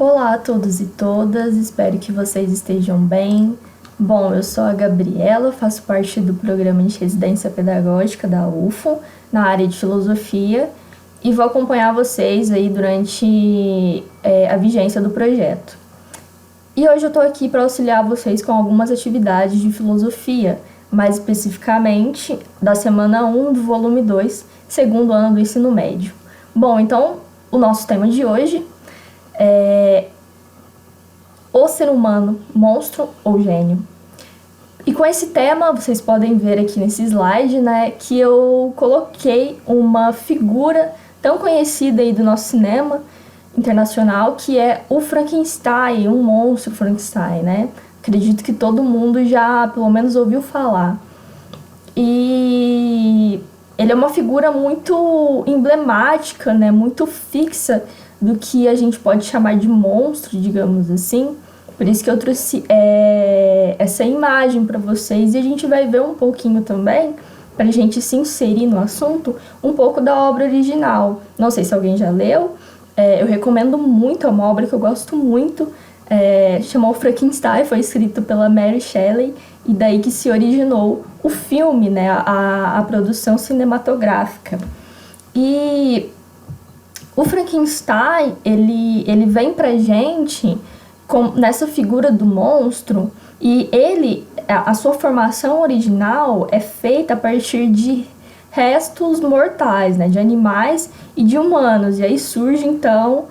Olá a todos e todas, espero que vocês estejam bem. Bom, eu sou a Gabriela, faço parte do programa de residência pedagógica da UFO, na área de filosofia, e vou acompanhar vocês aí durante a vigência do projeto. E hoje eu estou aqui para auxiliar vocês com algumas atividades de filosofia, mais especificamente da semana 1 do volume 2, segundo ano do ensino médio. Bom, então o nosso tema de hoje é o ser humano, monstro ou gênio. E com esse tema, vocês podem ver aqui nesse slide, né, que eu coloquei uma figura tão conhecida aí do nosso cinema internacional, que é o Frankenstein, um monstro Frankenstein, né? Acredito que todo mundo já, pelo menos, ouviu falar. E ele é uma figura muito emblemática, né, muito fixa do que a gente pode chamar de monstro, digamos assim. Por isso que eu trouxe essa imagem para vocês, e a gente vai ver um pouquinho também, para a gente se inserir no assunto, um pouco da obra original. Não sei se alguém já leu, eu recomendo muito, é uma obra que eu gosto muito, chamou Frankenstein, foi escrito pela Mary Shelley, e daí que se originou o filme, né, a produção cinematográfica. E o Frankenstein, ele vem pra gente nessa figura do monstro, e a sua formação original é feita a partir de restos mortais, né, de animais e de humanos, e aí surge então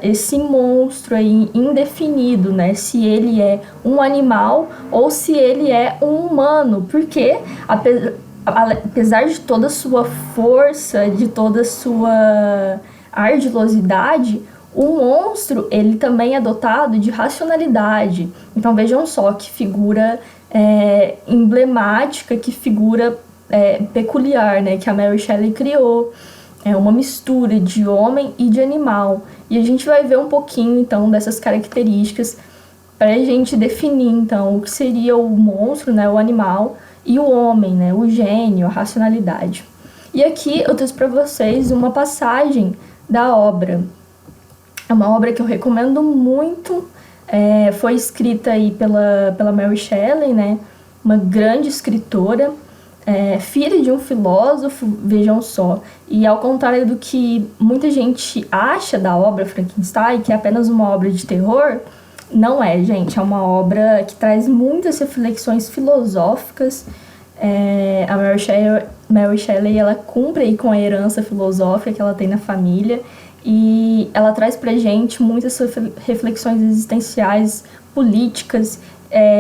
esse monstro aí indefinido, né, se ele é um animal ou se ele é um humano, porque apesar de toda a sua força, de toda a sua ardilosidade, o monstro, ele também é dotado de racionalidade. Então vejam só que figura emblemática, que figura peculiar, né, que a Mary Shelley criou. É uma mistura de homem e de animal. E a gente vai ver um pouquinho, então, dessas características para a gente definir, então, o que seria o monstro, né, o animal, e o homem, né, o gênio, a racionalidade. E aqui eu trouxe para vocês uma passagem da obra. É uma obra que eu recomendo muito, foi escrita aí pela Mary Shelley, né, uma grande escritora, filha de um filósofo, vejam só. E ao contrário do que muita gente acha da obra Frankenstein, que é apenas uma obra de terror, não é, gente. É uma obra que traz muitas reflexões filosóficas. A Mary Shelley, ela cumpre aí com a herança filosófica que ela tem na família, e ela traz pra gente muitas reflexões existenciais, políticas,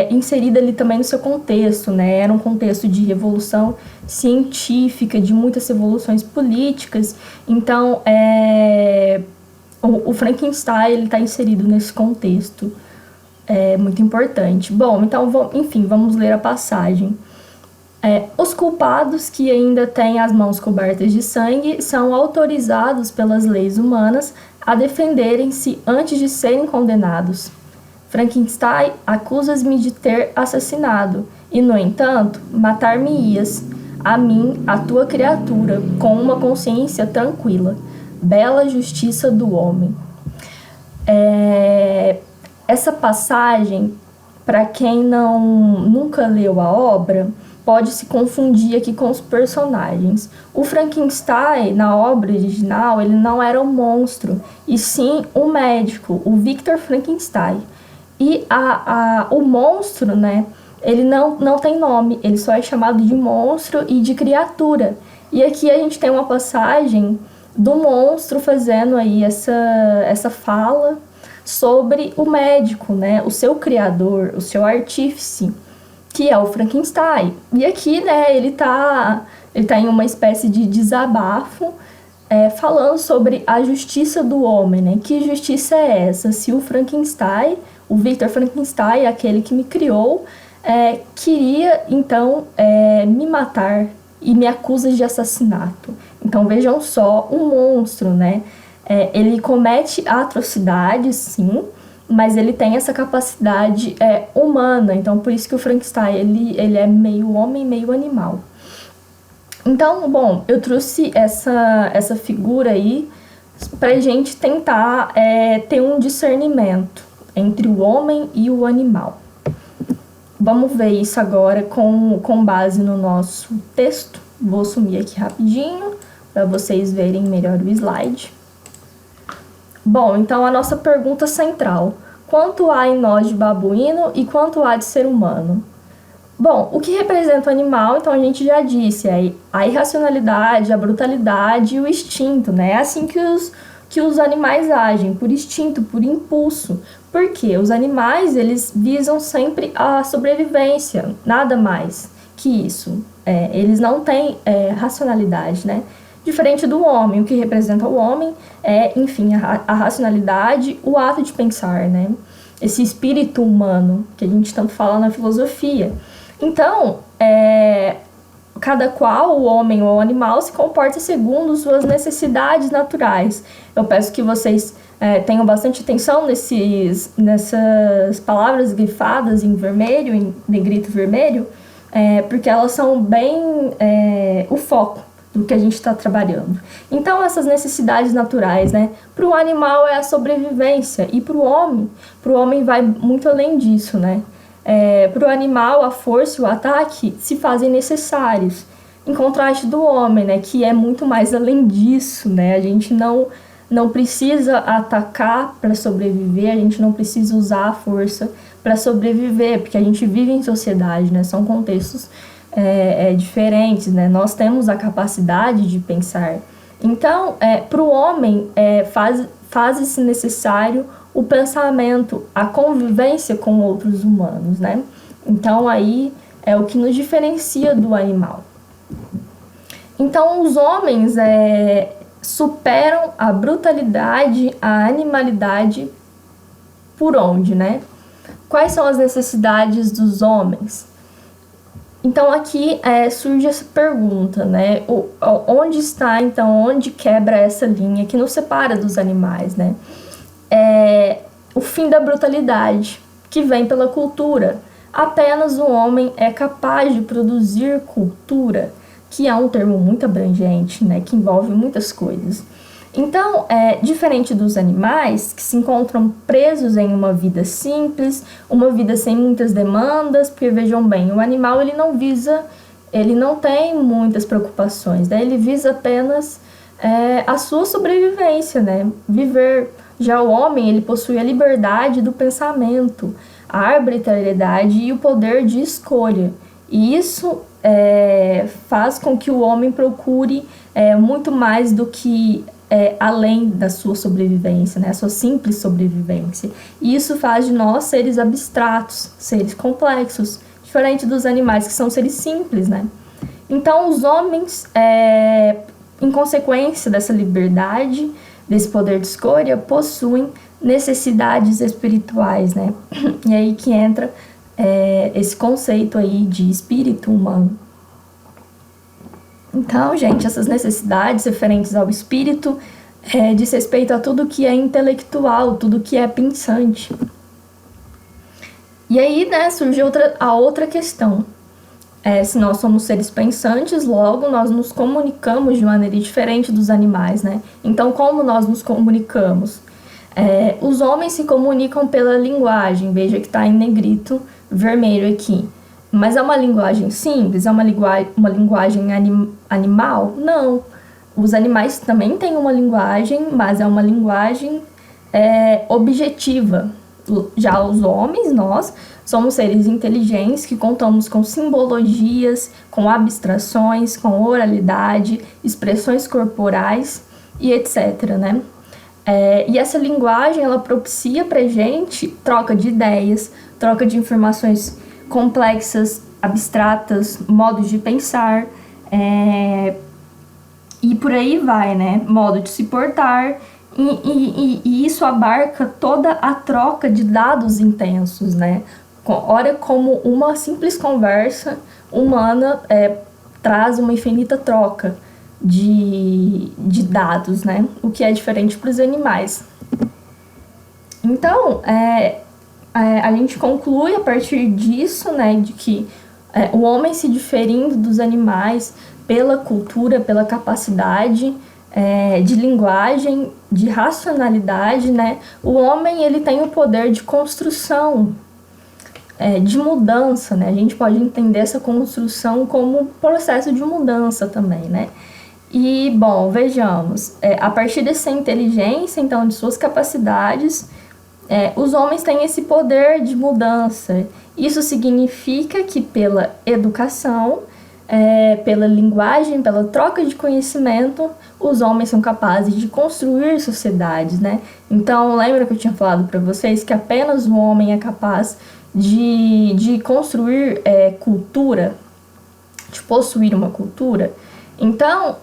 inserida ali também no seu contexto, né? Era um contexto de revolução científica, de muitas revoluções políticas. Então, o Frankenstein, ele está inserido nesse contexto, muito importante. Bom, então, vamos ler a passagem. Os culpados que ainda têm as mãos cobertas de sangue são autorizados pelas leis humanas a defenderem-se antes de serem condenados. Frankenstein, acusas-me de ter assassinado, e, no entanto, matar-me-ias, a mim, a tua criatura, com uma consciência tranquila. Bela justiça do homem. Essa passagem, para quem nunca leu a obra, pode se confundir aqui com os personagens. O Frankenstein, na obra original, ele não era um monstro, e sim um médico, o Victor Frankenstein. E o monstro, né, ele não tem nome, ele só é chamado de monstro e de criatura. E aqui a gente tem uma passagem do monstro fazendo aí essa fala sobre o médico, né, o seu criador, o seu artífice, que é o Frankenstein. E aqui, né, ele tá em uma espécie de desabafo, falando sobre a justiça do homem, né? Que justiça é essa? Se o Frankenstein, o Victor Frankenstein, aquele que me criou, queria, então, me matar e me acusa de assassinato. Então, vejam só, um monstro, né? Ele comete atrocidades, sim, mas ele tem essa capacidade humana. Então, por isso que o Frankenstein, ele é meio homem, meio animal. Então, bom, eu trouxe essa figura aí pra gente tentar ter um discernimento entre o homem e o animal. Vamos ver isso agora com base no nosso texto. Vou sumir aqui rapidinho para vocês verem melhor o slide. Bom, então a nossa pergunta central: quanto há em nós de babuíno e quanto há de ser humano? Bom, o que representa o animal, então a gente já disse, é a irracionalidade, a brutalidade e o instinto, né? É assim que os animais agem, por instinto, por impulso. Porque os animais, eles visam sempre a sobrevivência, nada mais que isso. Eles não têm racionalidade, né? Diferente do homem, o que representa o homem é, enfim, a racionalidade, o ato de pensar, né? Esse espírito humano que a gente tanto fala na filosofia. Então, cada qual, o homem ou o animal, se comporta segundo suas necessidades naturais. Eu peço que vocês tenham bastante atenção nessas palavras grifadas em vermelho, em negrito vermelho, porque elas são bem o foco do que a gente está trabalhando. Então, essas necessidades naturais, né? Para o animal é a sobrevivência, e para o homem vai muito além disso, né? Para o animal, a força e o ataque se fazem necessários, em contraste do homem, né? Que é muito mais além disso, né? A gente não precisa atacar para sobreviver, a gente não precisa usar a força para sobreviver, porque a gente vive em sociedade, né? São contextos diferentes, né? Nós temos a capacidade de pensar. Então, para o homem, faz-se necessário o pensamento, a convivência com outros humanos, né? Então, aí é o que nos diferencia do animal. Então, os homens superam a brutalidade, a animalidade por onde, né? Quais são as necessidades dos homens? Então, aqui surge essa pergunta, né? Onde está, então, onde quebra essa linha que nos separa dos animais, né? O fim da brutalidade, que vem pela cultura. Apenas o homem é capaz de produzir cultura, que é um termo muito abrangente, né? Que envolve muitas coisas. Então, diferente dos animais, que se encontram presos em uma vida simples, uma vida sem muitas demandas, porque vejam bem, o animal ele não tem muitas preocupações, né? Ele visa apenas a sua sobrevivência, né? Viver. Já o homem, ele possui a liberdade do pensamento, a arbitrariedade e o poder de escolha. E isso faz com que o homem procure muito mais do que além da sua sobrevivência, né? A sua simples sobrevivência. E isso faz de nós seres abstratos, seres complexos, diferente dos animais que são seres simples, né? Então, os homens, em consequência dessa liberdade, desse poder de escolha, possuem necessidades espirituais, né? E aí que entra esse conceito aí de espírito humano. Então, gente, essas necessidades referentes ao espírito diz respeito a tudo que é intelectual, tudo que é pensante. E aí, né, surge a outra questão. Se nós somos seres pensantes, logo nós nos comunicamos de maneira diferente dos animais, né? Então, como nós nos comunicamos? Os homens se comunicam pela linguagem, veja que está em negrito vermelho aqui. Mas é uma linguagem simples? É uma linguagem animal? Não. Os animais também têm uma linguagem, mas é uma linguagem objetiva. Já os homens, nós, somos seres inteligentes que contamos com simbologias, com abstrações, com oralidade, expressões corporais e etc, né? E essa linguagem, ela propicia pra gente troca de ideias, troca de informações complexas, abstratas, modos de pensar, e por aí vai, né? Modo de se portar, e isso abarca toda a troca de dados intensos, né? Ora, como uma simples conversa humana traz uma infinita troca de dados, né? O que é diferente para os animais. Então, a gente conclui a partir disso, né, de que o homem se diferindo dos animais pela cultura, pela capacidade de linguagem de racionalidade, né, o homem ele tem o poder de construção, de mudança, né? A gente pode entender essa construção como processo de mudança também, né? E, bom, vejamos, a partir dessa inteligência, então, de suas capacidades, os homens têm esse poder de mudança. Isso significa que pela educação, pela linguagem, pela troca de conhecimento, os homens são capazes de construir sociedades, né? Então, lembra que eu tinha falado para vocês que apenas o homem é capaz de construir cultura, de possuir uma cultura? Então,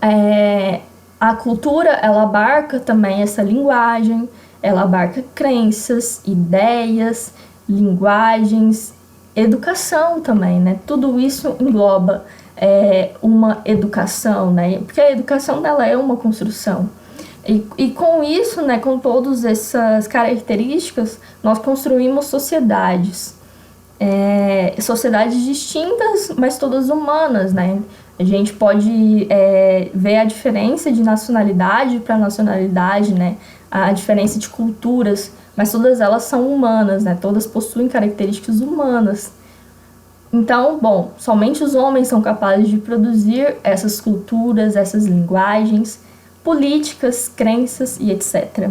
a cultura, ela abarca também essa linguagem, ela abarca crenças, ideias, linguagens, educação também, né? Tudo isso engloba uma educação, né? Porque a educação, ela é uma construção. E com isso, né, com todas essas características, nós construímos sociedades. Sociedades distintas, mas todas humanas, né? A gente pode ver a diferença de nacionalidade para nacionalidade, né? A diferença de culturas, mas todas elas são humanas, né? Todas possuem características humanas. Então, bom, somente os homens são capazes de produzir essas culturas, essas linguagens, políticas, crenças e etc.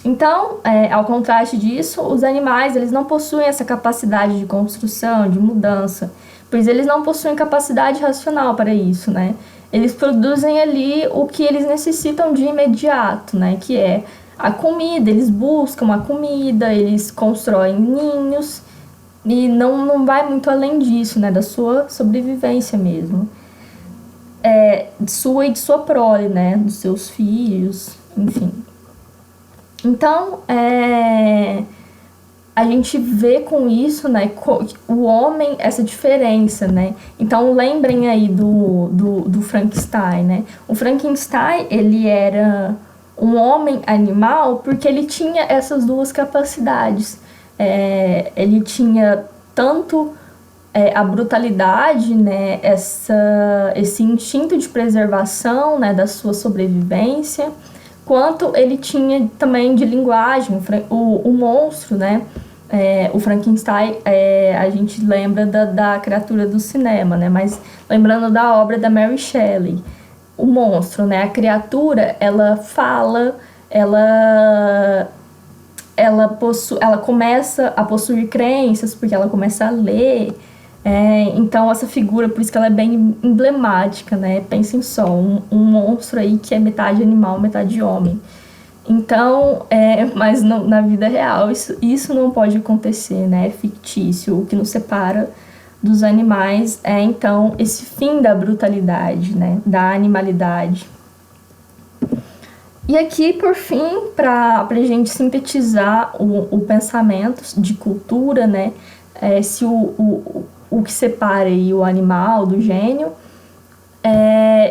Então, ao contraste disso, os animais eles não possuem essa capacidade de construção, de mudança, pois eles não possuem capacidade racional para isso, né? Eles produzem ali o que eles necessitam de imediato, né? Que é a comida, eles buscam a comida, eles constroem ninhos e não vai muito além disso, né? Da sua sobrevivência mesmo. Sua e de sua prole, né? Dos seus filhos, enfim. Então, a gente vê com isso, né, o homem, essa diferença, né? Então, lembrem aí do Frankenstein, né? O Frankenstein, ele era um homem animal porque ele tinha essas duas capacidades. Ele tinha tanto a brutalidade, né, esse instinto de preservação, né, da sua sobrevivência, quanto ele tinha também de linguagem, o monstro, né? O Frankenstein, a gente lembra da criatura do cinema, né? Mas lembrando da obra da Mary Shelley, o monstro, né? A criatura, ela fala, ela começa a possuir crenças, porque ela começa a ler. Então, essa figura, por isso que ela é bem emblemática, né? Pensem só, um monstro aí que é metade animal, metade homem. Então, mas na vida real, isso não pode acontecer, né? É fictício. O que nos separa dos animais então, esse fim da brutalidade, né? Da animalidade. E aqui, por fim, para a gente sintetizar o pensamento de cultura, né? Se o que separa aí o animal do gênio,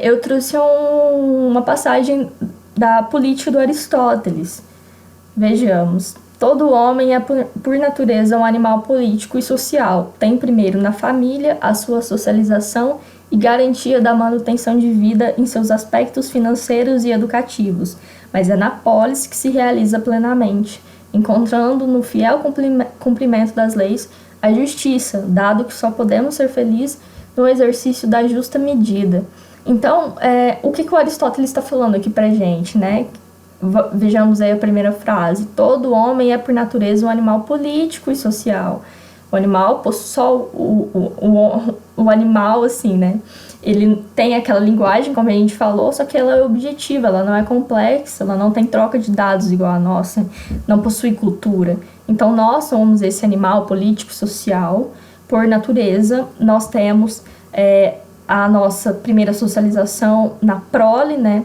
eu trouxe uma passagem da Política do Aristóteles. Vejamos, todo homem é por natureza um animal político e social. Tem primeiro na família a sua socialização e garantia da manutenção de vida em seus aspectos financeiros e educativos, mas é na polis que se realiza plenamente, encontrando no fiel cumprimento das leis a justiça, dado que só podemos ser felizes no exercício da justa medida. Então, o que o Aristóteles está falando aqui pra gente, né? Vejamos aí a primeira frase. Todo homem é por natureza um animal político e social. O animal, só o animal, assim, né? Ele tem aquela linguagem, como a gente falou, só que ela é objetiva, ela não é complexa, ela não tem troca de dados igual a nossa, não possui cultura. Então, nós somos esse animal político e social. Por natureza, nós temos a nossa primeira socialização na prole, né?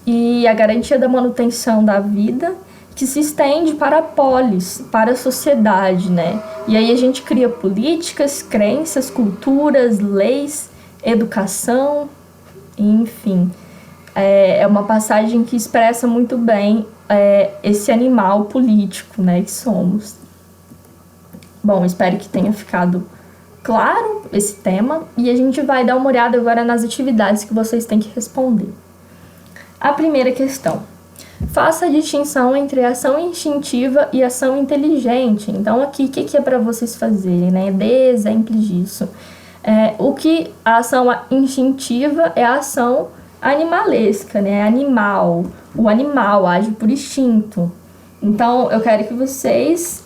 E a garantia da manutenção da vida, que se estende para a polis, para a sociedade, né? E aí a gente cria políticas, crenças, culturas, leis, educação, enfim. É uma passagem que expressa muito bem esse animal político, né, que somos. Bom, espero que tenha ficado claro esse tema e a gente vai dar uma olhada agora nas atividades que vocês têm que responder. A primeira questão: Faça a distinção entre ação instintiva e ação inteligente. Então, aqui, o que é para vocês fazerem, né? Dê exemplos disso. O que a ação instintiva é a ação animalesca, né? Animal. O animal age por instinto. Então, eu quero que vocês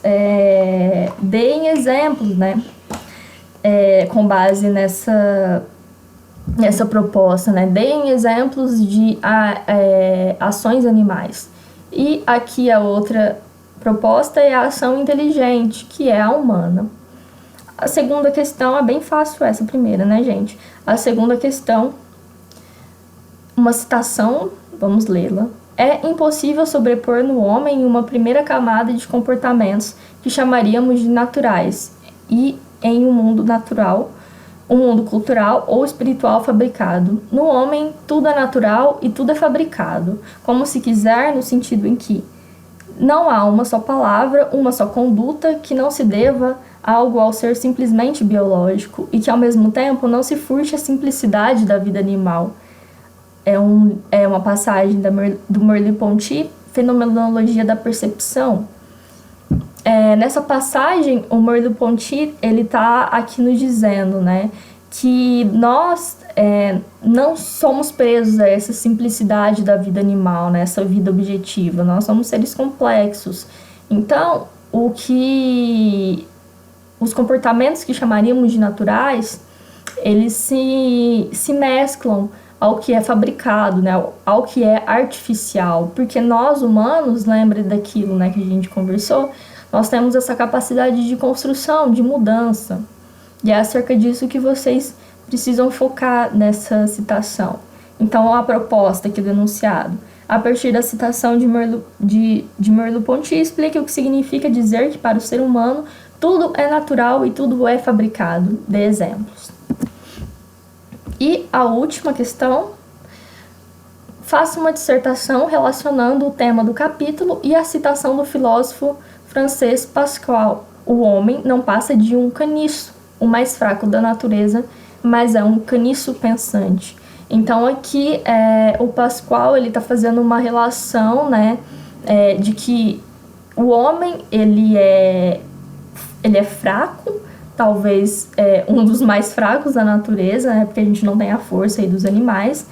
deem exemplos, né? Com base nessa proposta, né? Deem exemplos de ações animais. E aqui a outra proposta é a ação inteligente, que é a humana. A segunda questão é bem fácil essa primeira, né, gente? A segunda questão, uma citação, vamos lê-la. É impossível sobrepor no homem uma primeira camada de comportamentos que chamaríamos de naturais e em um mundo natural, um mundo cultural ou espiritual fabricado. No homem, tudo é natural e tudo é fabricado, como se quiser, no sentido em que não há uma só palavra, uma só conduta que não se deva algo ao ser simplesmente biológico e que, ao mesmo tempo, não se furte a simplicidade da vida animal. É uma passagem do Merleau-Ponty, Fenomenologia da Percepção. Nessa passagem, o Merleau-Ponty, ele tá aqui nos dizendo, né, que nós não somos presos a essa simplicidade da vida animal, né, essa vida objetiva. Nós somos seres complexos. Então, os comportamentos que chamaríamos de naturais, eles se mesclam ao que é fabricado, né, ao que é artificial. Porque nós, humanos, lembre daquilo, né, que a gente conversou, nós temos essa capacidade de construção, de mudança. E é acerca disso que vocês precisam focar nessa citação. Então, a proposta aqui do enunciado, a partir da citação de Merleau-Ponty, explica o que significa dizer que para o ser humano tudo é natural e tudo é fabricado. Dê exemplos. E a última questão, faça uma dissertação relacionando o tema do capítulo e a citação do filósofo francês Pascal. O homem não passa de um caniço, o mais fraco da natureza, mas é um caniço pensante. Então aqui o Pascal, ele está fazendo uma relação, né, de que o homem ele é fraco, talvez um dos mais fracos da natureza, né, porque a gente não tem a força aí dos animais,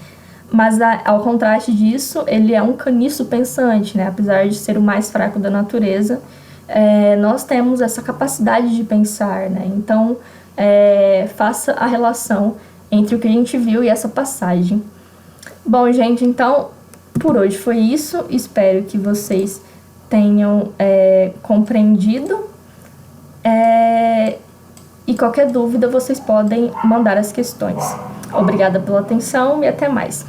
mas ao contraste disso, ele é um caniço pensante, né, apesar de ser o mais fraco da natureza, nós temos essa capacidade de pensar, né, então faça a relação entre o que a gente viu e essa passagem. Bom, gente, então, por hoje foi isso. Espero que vocês tenham compreendido. E qualquer dúvida, vocês podem mandar as questões. Obrigada pela atenção e até mais.